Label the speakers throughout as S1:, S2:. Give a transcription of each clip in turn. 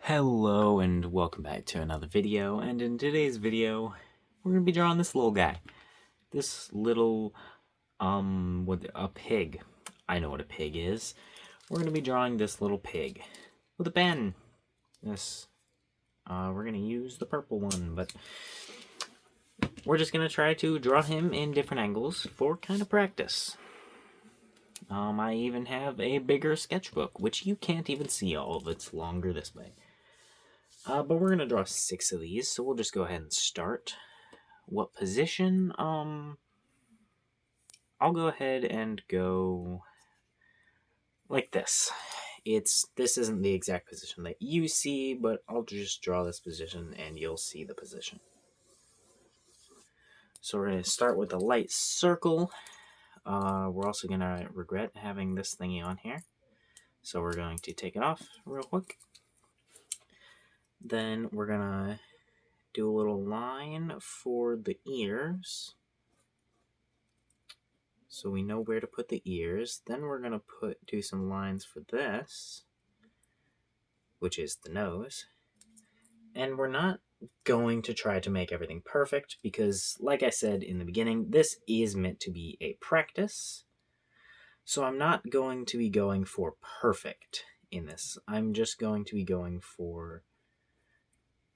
S1: Hello and welcome back to another video, and in today's video we're going to be drawing this little guy. This little, with a pig. I know what a pig is. We're going to be drawing this little pig with a pen. We're going to use the purple one, but we're just going to try to draw him in different angles for kind of practice. I even have a bigger sketchbook, which you can't even see all of. It's longer this way. But we're going to draw 6 of these, so we'll just go ahead and start. What position? I'll go ahead and go like this. This isn't the exact position that you see, but I'll just draw this position and you'll see the position. So we're going to start with a light circle. We're also going to regret having this thingy on here. So we're going to take it off real quick. Then we're going to do a little line for the ears, so we know where to put the ears. Then we're going to do some lines for this, which is the nose. And we're not going to try to make everything perfect because, like I said in the beginning, this is meant to be a practice. So I'm not going to be going for perfect in this. I'm just going to be going for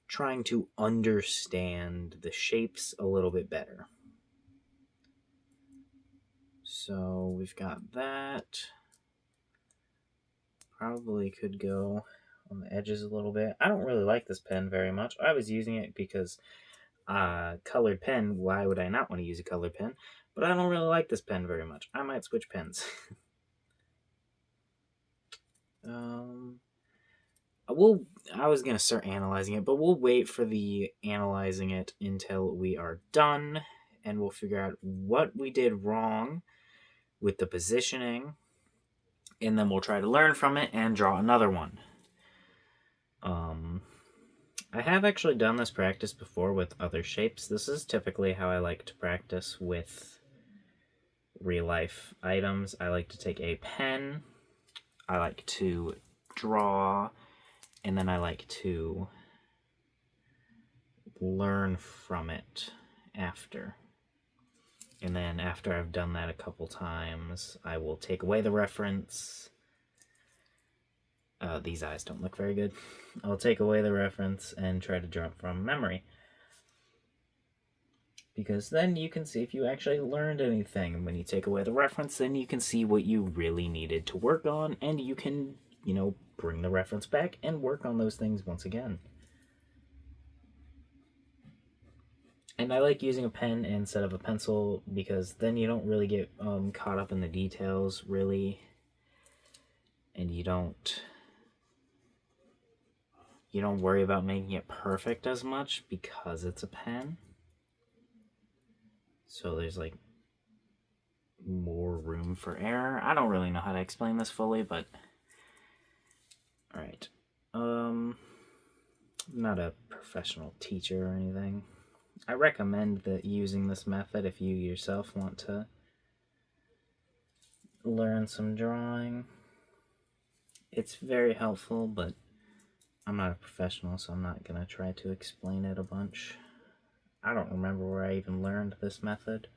S1: trying to understand the shapes a little bit better. So we've got that. Probably could go on the edges a little bit. I don't really like this pen very much. I was using it because colored pen. Why would I not want to use a colored pen? But I don't really like this pen very much. I might switch pens. I was going to start analyzing it, but we'll wait for the analyzing it until we are done, and we'll figure out what we did wrong with the positioning, and then we'll try to learn from it and draw another one. I have actually done this practice before with other shapes. This is typically how I like to practice with real life items. I like to take a pen, I like to draw, and then I like to learn from it after. And then after I've done that a couple times, I will take away the reference. These eyes don't look very good. I'll take away the reference and try to draw from memory. Because then you can see if you actually learned anything. And when you take away the reference, then you can see what you really needed to work on, and you can, bring the reference back and work on those things once again. And I like using a pen instead of a pencil because then you don't really get caught up in the details, really. And you don't worry about making it perfect as much because it's a pen. So there's more room for error. I don't really know how to explain this fully, but alright. I'm not a professional teacher or anything. I recommend that using this method if you yourself want to learn some drawing. It's very helpful, but I'm not a professional, so I'm not going to try to explain it a bunch. I don't remember where I even learned this method.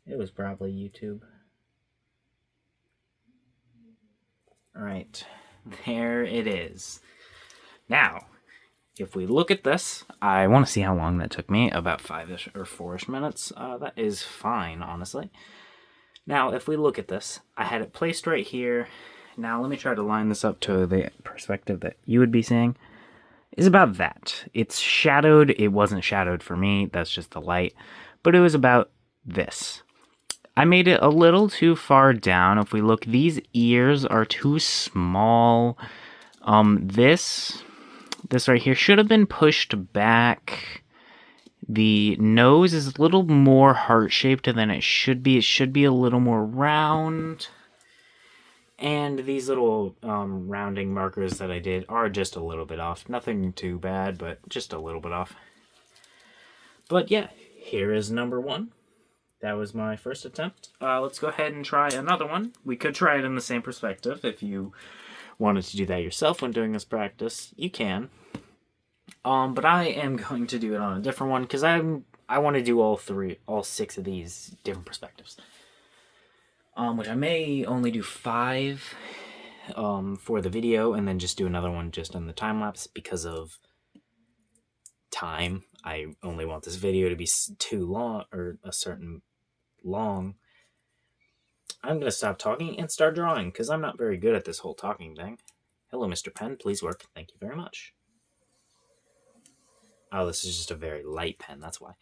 S1: It was probably YouTube. Alright, there it is. Now, if we look at this, I want to see how long that took me, about 5-ish or 4-ish minutes. That is fine, honestly. Now, if we look at this, I had it placed right here. Now, let me try to line this up to the perspective that you would be seeing. Is about that. It's shadowed. It wasn't shadowed for me. That's just the light. But it was about this. I made it a little too far down. If we look, these ears are too small. This right here should have been pushed back. The nose is a little more heart-shaped than it should be. It should be a little more round. And these little rounding markers that I did are just a little bit off. Nothing too bad, but just a little bit off. But yeah, here is number 1. That was my first attempt. Let's go ahead and try another one. We could try it in the same perspective if you wanted to do that yourself when doing this practice, you can. But I am going to do it on a different one because I want to do all 6 of these different perspectives. Which I may only do 5 for the video, and then just do another one just on the time lapse because of time. I only want this video to be too long, or a certain long. I'm going to stop talking and start drawing because I'm not very good at this whole talking thing. Hello, Mr. Pen. Please work. Thank you very much. Oh, this is just a very light pen. That's why.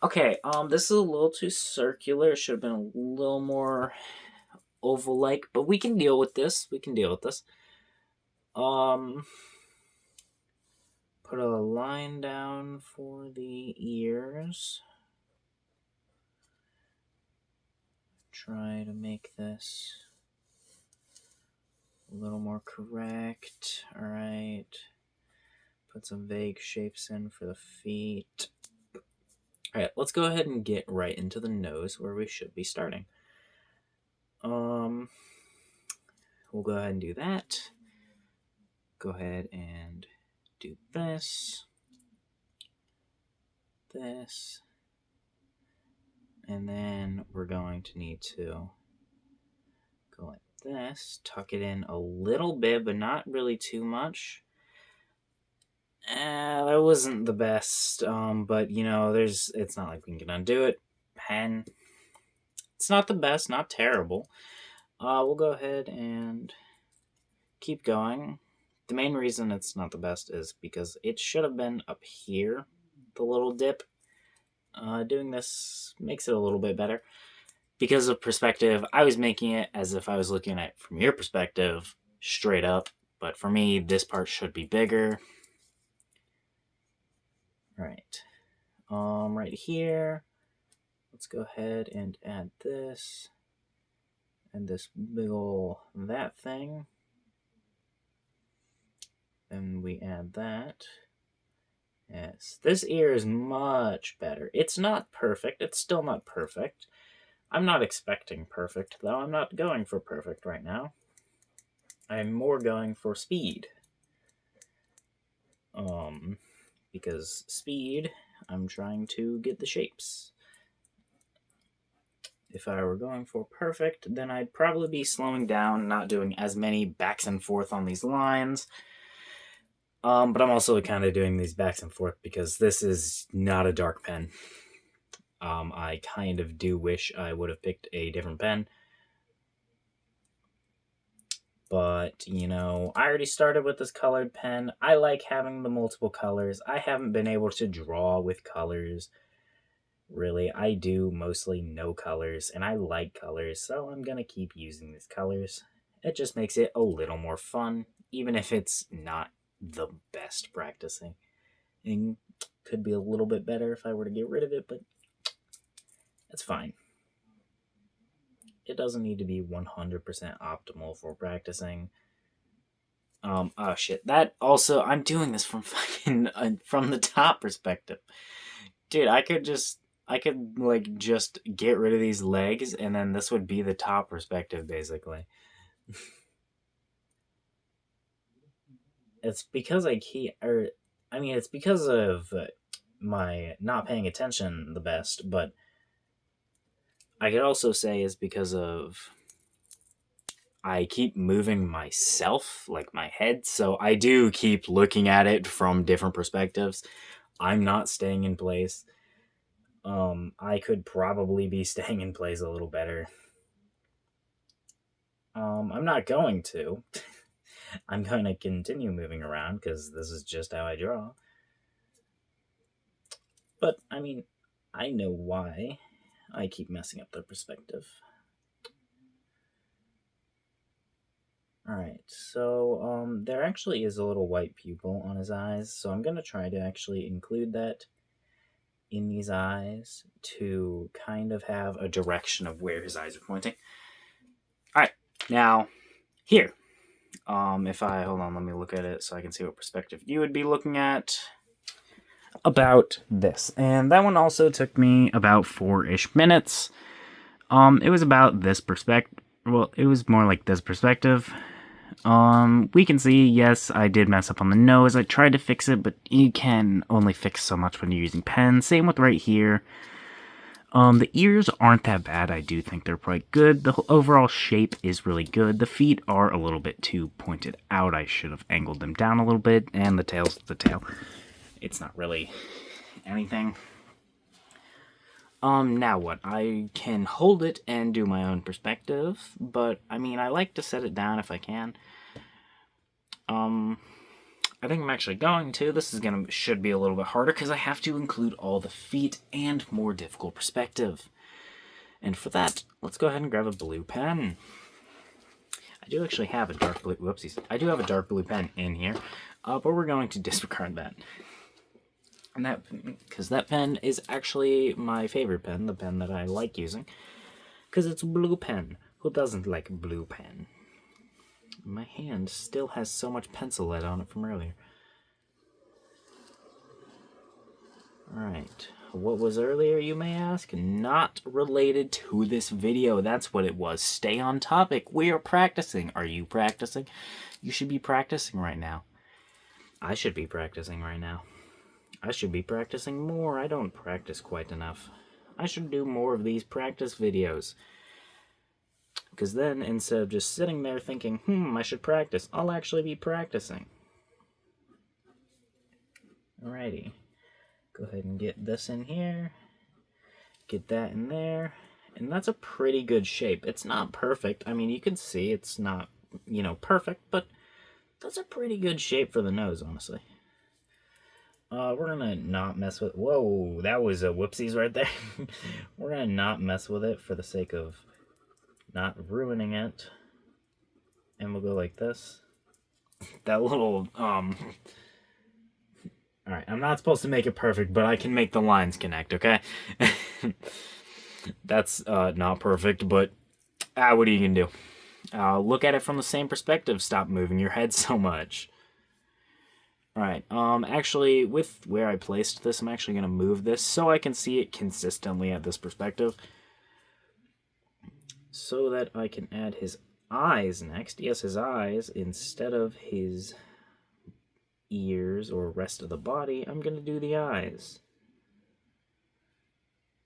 S1: Okay, this is a little too circular. It should have been a little more oval-like, but we can deal with this. Put a line down for the ears. Try to make this a little more correct. All right. Put some vague shapes in for the feet. All right, let's go ahead and get right into the nose where we should be starting. We'll go ahead and do that. Go ahead and do this. This. And then we're going to need to go like this. Tuck it in a little bit, but not really too much. That wasn't the best, but you know, it's not like we can undo it. Pen. It's not the best, not terrible. We'll go ahead and keep going. The main reason it's not the best is because it should have been up here, the little dip. Doing this makes it a little bit better. Because of perspective, I was making it as if I was looking at it from your perspective, straight up. But for me, this part should be bigger. Right. Right here, let's go ahead and add this. And this big ol' that thing. And we add that. Yes, this ear is much better. It's not perfect. It's still not perfect. I'm not expecting perfect, though. I'm not going for perfect right now. I'm more going for speed. Because speed, I'm trying to get the shapes. If I were going for perfect, then I'd probably be slowing down, not doing as many backs and forth on these lines. But I'm also kind of doing these backs and forth because this is not a dark pen. I kind of do wish I would have picked a different pen. But, you know, I already started with this colored pen. I like having the multiple colors. I haven't been able to draw with colors. Really, I do mostly no colors, and I like colors, so I'm going to keep using these colors. It just makes it a little more fun, even if it's not the best practicing. It could be a little bit better if I were to get rid of it, but that's fine. It doesn't need to be 100% optimal for practicing. Oh shit. That also, I'm doing this from fucking from the top perspective. Dude, I could just get rid of these legs and then this would be the top perspective basically. It's because it's because of my not paying attention the best, but I could also say is because of I keep moving myself, like my head, so I do keep looking at it from different perspectives. I'm not staying in place. I could probably be staying in place a little better. I'm not going to. I'm going to continue moving around because this is just how I draw. But, I mean, I know why I keep messing up the perspective. Alright, so there actually is a little white pupil on his eyes, so I'm going to try to actually include that in these eyes to kind of have a direction of where his eyes are pointing. Alright, now, here. If I, hold on, let me look at it so I can see what perspective you would be looking at. About this. And that one also took me about 4-ish minutes. It was about this perspective. Well, it was more like this perspective. We can see, yes, I did mess up on the nose. I tried to fix it, but you can only fix so much when you're using pens. Same with right here. The ears aren't that bad. I do think they're quite good. The overall shape is really good. The feet are a little bit too pointed out. I should have angled them down a little bit, and the tail's the tail. It's not really anything. Now what? I can hold it and do my own perspective, but, I mean, I like to set it down if I can. I think I'm actually going to. This is should be a little bit harder because I have to include all the feet and more difficult perspective. And for that, let's go ahead and grab a blue pen. I do actually have a dark blue, whoopsies. I do have a dark blue pen in here, but we're going to disregard that. And that, because that pen is actually my favorite pen, the pen that I like using, because it's a blue pen. Who doesn't like a blue pen? My hand still has so much pencil lead on it from earlier. Alright, what was earlier, you may ask? Not related to this video. That's what it was. Stay on topic. We are practicing. Are you practicing? You should be practicing right now. I should be practicing right now. I should be practicing more. I don't practice quite enough. I should do more of these practice videos. Because then, instead of just sitting there thinking, I should practice, I'll actually be practicing. Alrighty. Go ahead and get this in here. Get that in there. And that's a pretty good shape. It's not perfect. I mean, you can see it's not, perfect, but that's a pretty good shape for the nose, honestly. We're gonna not mess with... Whoa, that was a whoopsies right there. We're gonna not mess with it for the sake of not ruining it. And we'll go like this. That little, Alright, I'm not supposed to make it perfect, but I can make the lines connect, okay? That's, not perfect, but, what are you gonna do? Look at it from the same perspective. Stop moving your head so much. Alright, actually, with where I placed this, I'm actually gonna move this so I can see it consistently at this perspective. So that I can add his eyes next. Yes, his eyes. Instead of his ears or rest of the body, I'm going to do the eyes.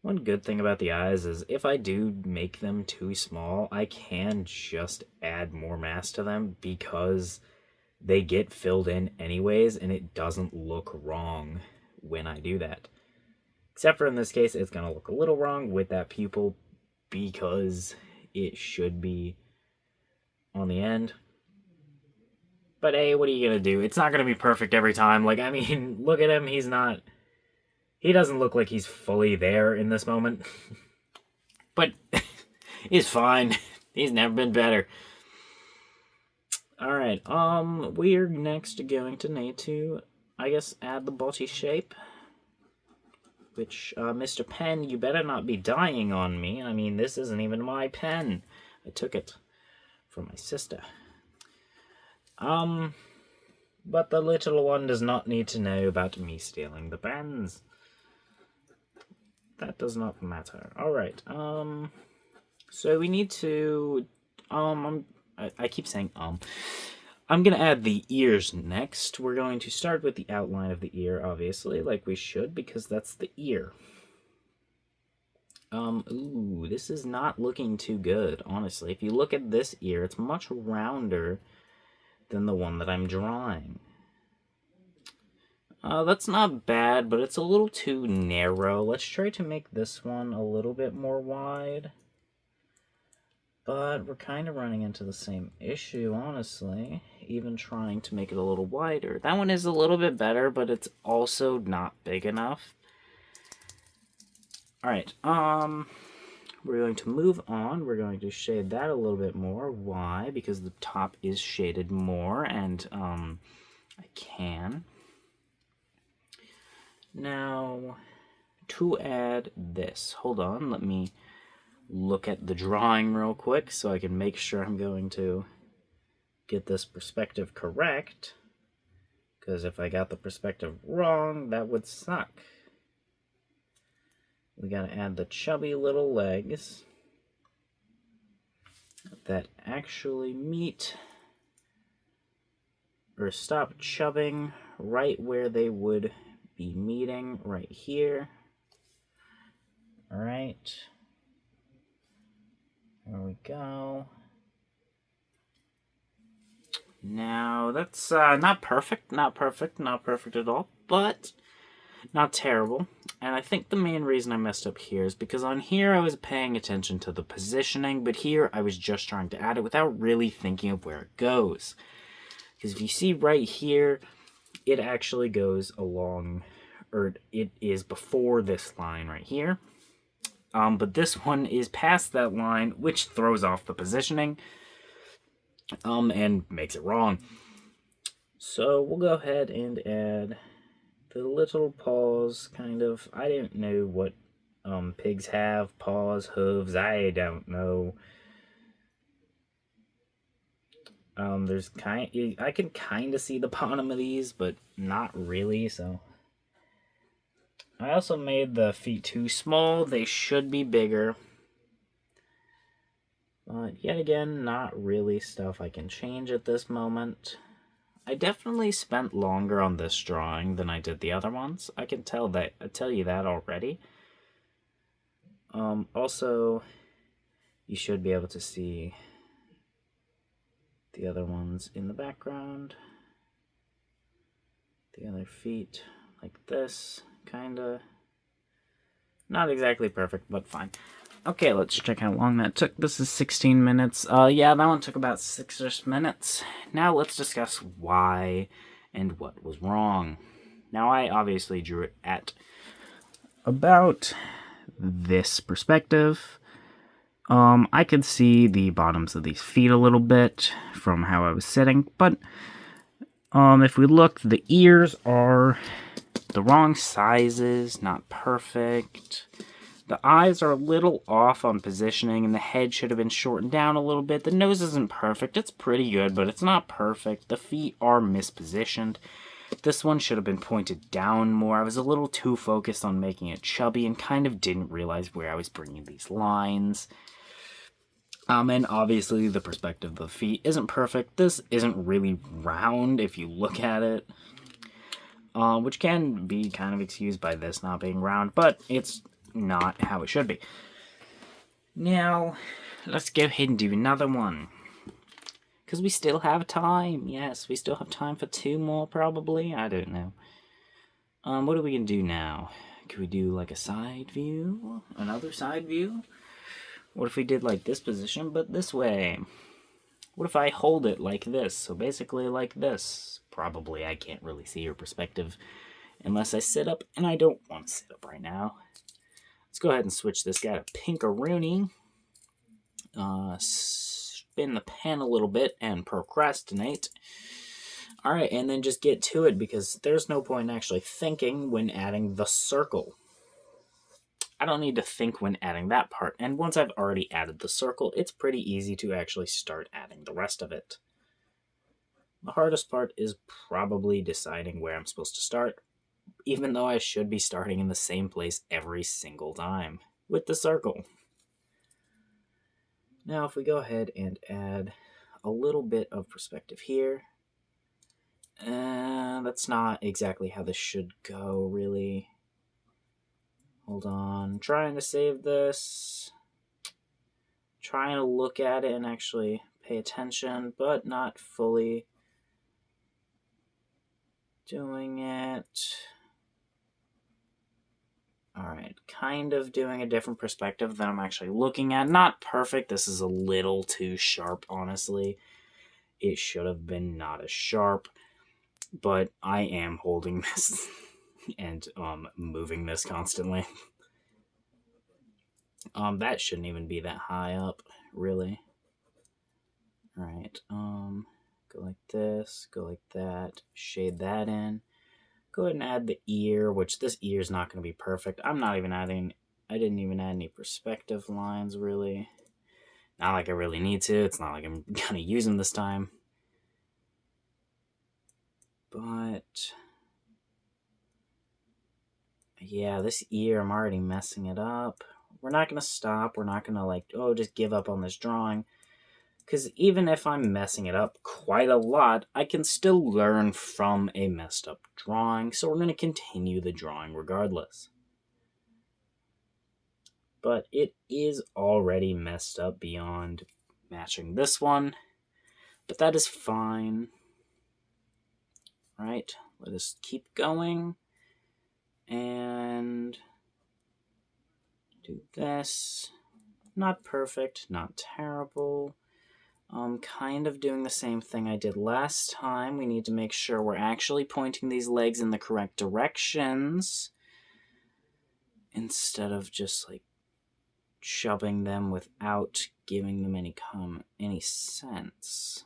S1: One good thing about the eyes is if I do make them too small, I can just add more mass to them because they get filled in anyways and it doesn't look wrong when I do that. Except for in this case, it's going to look a little wrong with that pupil because it should be on the end. But hey, what are you gonna do? It's not gonna be perfect every time. Like, I mean, look at him. He doesn't look like he's fully there in this moment. But he's fine. He's never been better. Alright, we're next going to need to, I guess, add the body shape. Which, Mr. Pen, you better not be dying on me. I mean, this isn't even my pen. I took it from my sister. But the little one does not need to know about me stealing the pens. That does not matter. Alright, so we need to, I keep saying, I'm going to add the ears next. We're going to start with the outline of the ear, obviously, like we should, because that's the ear. Ooh, this is not looking too good, honestly. If you look at this ear, it's much rounder than the one that I'm drawing. That's not bad, but it's a little too narrow. Let's try to make this one a little bit more wide. But we're kind of running into the same issue, honestly. Even trying to make it a little wider. That one is a little bit better, but it's also not big enough. Alright, we're going to move on. We're going to shade that a little bit more. Why? Because the top is shaded more, and, I can. Now, to add this, hold on, let me look at the drawing real quick so I can make sure I'm going to get this perspective correct, because if I got the perspective wrong, that would suck. We gotta add the chubby little legs that actually meet or stop chubbing right where they would be meeting, right here. All right. There we go. Now, that's not perfect, not perfect, not perfect at all, but not terrible. And I think the main reason I messed up here is because on here I was paying attention to the positioning, but here I was just trying to add it without really thinking of where it goes. Because if you see right here, it actually goes along, or it is before this line right here. But this one is past that line, which throws off the positioning. And makes it wrong. So we'll go ahead and add the little paws, kind of. I didn't know what pigs have, paws, hooves, I don't know. There's I can kind of see the bottom of these, but not really, so. I also made the feet too small. They should be bigger. But yet again, not really stuff I can change at this moment. I definitely spent longer on this drawing than I did the other ones. I can tell you that already. Also, you should be able to see the other ones in the background. The other feet, like this, kinda. Not exactly perfect, but fine. Okay, let's check how long that took. This is 16 minutes. Yeah, that one took about 6-ish minutes. Now let's discuss why and what was wrong. Now, I obviously drew it at about this perspective. I could see the bottoms of these feet a little bit from how I was sitting, but if we look, the ears are the wrong sizes, not perfect. The eyes are a little off on positioning, and the head should have been shortened down a little bit. The nose isn't perfect. It's pretty good, but it's not perfect. The feet are mispositioned. This one should have been pointed down more. I was a little too focused on making it chubby and kind of didn't realize where I was bringing these lines. And obviously the perspective of the feet isn't perfect. This isn't really round if you look at it. Which can be kind of excused by this not being round, but it's not how it should be. Now, let's go ahead and do another one. Because we still have time. Yes, we still have time for 2 more, probably. I don't know. What are we going to do now? Could we do, like, a side view? Another side view? What if we did, like, this position, but this way? What if I hold it like this? So basically like this. Probably I can't really see your perspective unless I sit up, and I don't want to sit up right now. Let's go ahead and switch this guy to Pinkaroonie. Spin the pen a little bit and procrastinate. Alright, and then just get to it because there's no point in actually thinking when adding the circle. I don't need to think when adding that part, and once I've already added the circle, it's pretty easy to actually start adding the rest of it. The hardest part is probably deciding where I'm supposed to start, even though I should be starting in the same place every single time, with the circle. Now if we go ahead and add a little bit of perspective here, that's not exactly how this should go, really. Hold on, trying to save this. Trying to look at it and actually pay attention, but not fully doing it. Alright, kind of doing a different perspective than I'm actually looking at. Not perfect, this is a little too sharp, honestly. It should have been not as sharp, but I am holding this and moving this constantly. That shouldn't even be that high up, really. Alright, go like this, go like that, shade that in. Go ahead and add the ear, which this ear is not going to be perfect. I didn't even add any perspective lines, really. Not like I really need to. It's not like I'm going to use them this time. But yeah, this ear, I'm already messing it up. We're not going to stop. We're not going to just give up on this drawing. Because even if I'm messing it up quite a lot, I can still learn from a messed up drawing, so we're going to continue the drawing regardless. But it is already messed up beyond matching this one, but that is fine. Right, let us keep going and do this. Not perfect, not terrible. Kind of doing the same thing I did last time. We need to make sure we're actually pointing these legs in the correct directions instead of just like shoving them without giving them any sense.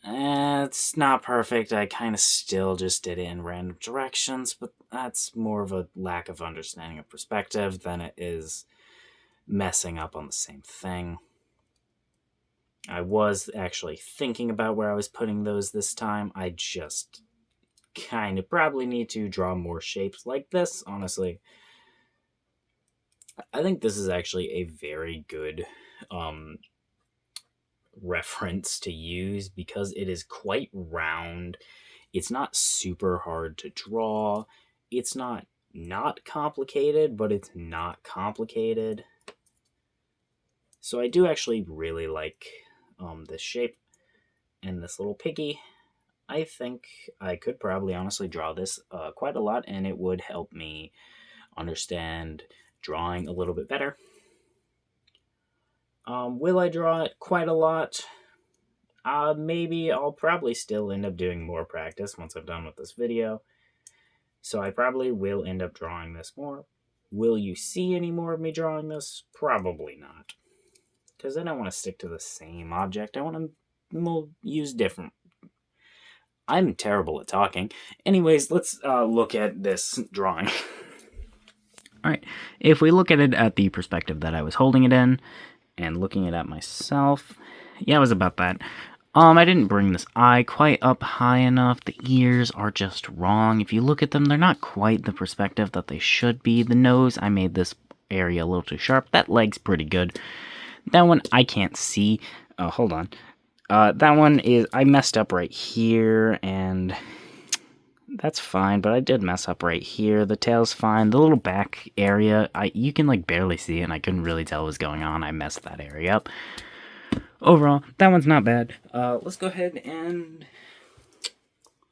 S1: It's not perfect. I kind of still just did it in random directions, but that's more of a lack of understanding of perspective than it is messing up on the same thing. I was actually thinking about where I was putting those this time. I just kind of probably need to draw more shapes like this, honestly. I think this is actually a very good reference to use because it is quite round. It's not super hard to draw. It's not complicated, but it's not complicated. So I do actually really like this shape and this little piggy. I think I could probably honestly draw this quite a lot, and it would help me understand drawing a little bit better. Will I draw it quite a lot? Maybe. I'll probably still end up doing more practice once I'm done with this video. So I probably will end up drawing this more. Will you see any more of me drawing this? Probably not. Because I don't want to stick to the same object. I want to use different. I'm terrible at talking. Anyways, let's look at this drawing. Alright, if we look at it at the perspective that I was holding it in, and looking it at myself, yeah, it was about that. I didn't bring this eye quite up high enough. The ears are just wrong. If you look at them, they're not quite the perspective that they should be. The nose, I made this area a little too sharp. That leg's pretty good. That one, I can't see. Hold on. That one is, I messed up right here, and that's fine, but I did mess up right here. The tail's fine. The little back area, you can like barely see it, and I couldn't really tell what was going on. I messed that area up. Overall, that one's not bad. Let's go ahead and...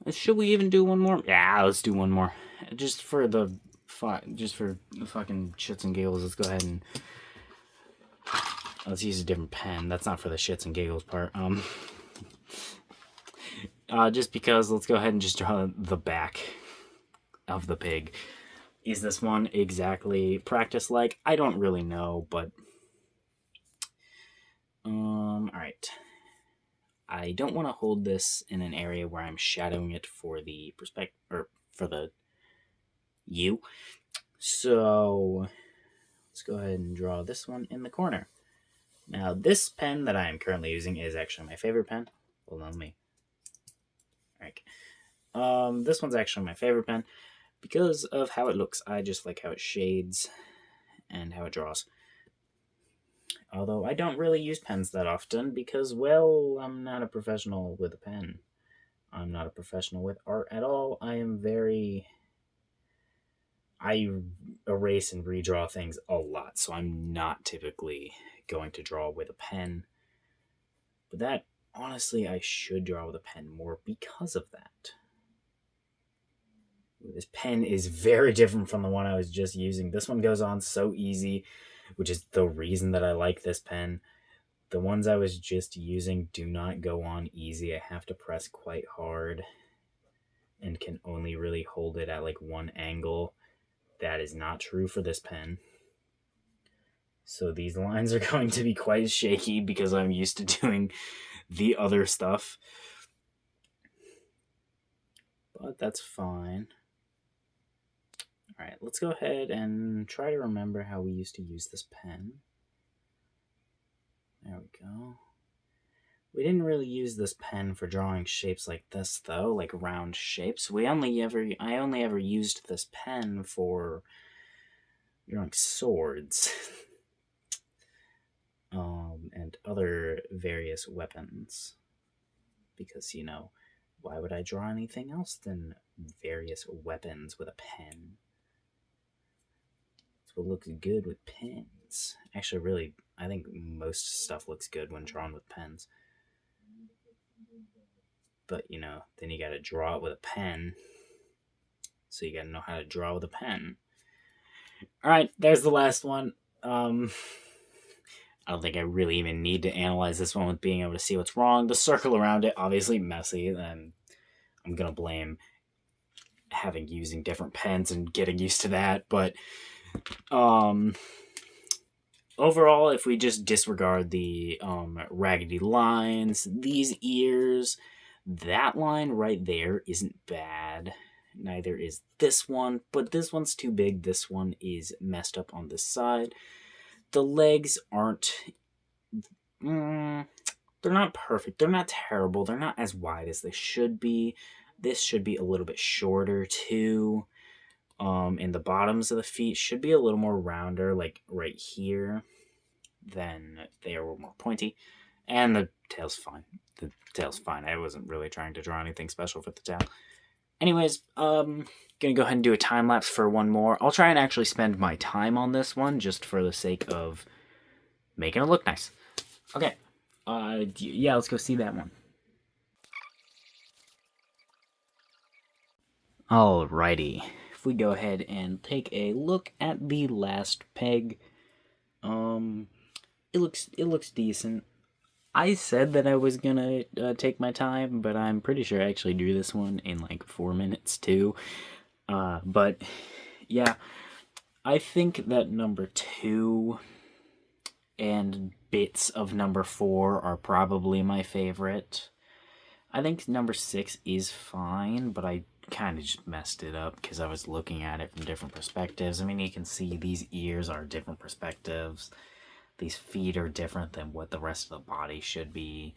S1: Should we even do one more? Yeah, let's do one more. Just for the fucking shits and giggles, let's go ahead and... Let's use a different pen. That's not for the shits and giggles part. Just because, let's go ahead and just draw the back of the pig. Is this one exactly practice-like? I don't really know, but... Alright. I don't want to hold this in an area where I'm shadowing it for the perspective, or for the U. So, let's go ahead and draw this one in the corner. Now, this pen that I am currently using is actually my favorite pen. Hold on, let me... Alright. This one's actually my favorite pen because of how it looks. I just like how it shades and how it draws. Although I don't really use pens that often because, well, I'm not a professional with a pen. I'm not a professional with art at all. I erase and redraw things a lot, so I'm not typically going to draw with a pen. But that, honestly, I should draw with a pen more because of that. This pen is very different from the one I was just using. This one goes on so easy, which is the reason that I like this pen. The ones I was just using do not go on easy. I have to press quite hard and can only really hold it at like one angle. That is not true for this pen. So these lines are going to be quite shaky because I'm used to doing the other stuff. But that's fine. Alright, let's go ahead and try to remember how we used to use this pen. There we go. We didn't really use this pen for drawing shapes like this, though, like round shapes. I only ever used this pen for drawing swords. And and other various weapons. Because, you know, why would I draw anything else than various weapons with a pen? That's what looks good with pens. Actually, really, I think most stuff looks good when drawn with pens. But, you know, then you gotta draw it with a pen. So you gotta know how to draw with a pen. Alright, there's the last one. I don't think I really even need to analyze this one with being able to see what's wrong. The circle around it, obviously messy, and I'm gonna blame using different pens and getting used to that. But overall, if we just disregard the raggedy lines, these ears, that line right there isn't bad. Neither is this one, but this one's too big. This one is messed up on this side. The legs aren't... they're not perfect. They're not terrible. They're not as wide as they should be. This should be a little bit shorter too. And the bottoms of the feet should be a little more rounder, like right here. Then they are a little more pointy. And the tail's fine. The tail's fine. I wasn't really trying to draw anything special for the tail. Anyways, gonna go ahead and do a time lapse for one more. I'll try and actually spend my time on this one just for the sake of making it look nice. Okay. Yeah, let's go see that one. Alrighty. If we go ahead and take a look at the last peg, it looks decent. I said that I was gonna take my time, but I'm pretty sure I actually drew this one in like 4 minutes too. But yeah, I think that number 2 and bits of number 4 are probably my favorite. I think number 6 is fine, but I kind of just messed it up because I was looking at it from different perspectives. I mean, you can see these ears are different perspectives. These feet are different than what the rest of the body should be.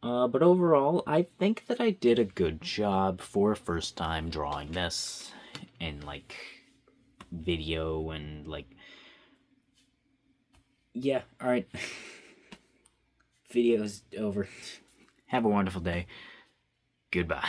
S1: But overall, I think that I did a good job for a first time drawing this in, like, video and, like... Yeah, alright. Video's over. Have a wonderful day. Goodbye.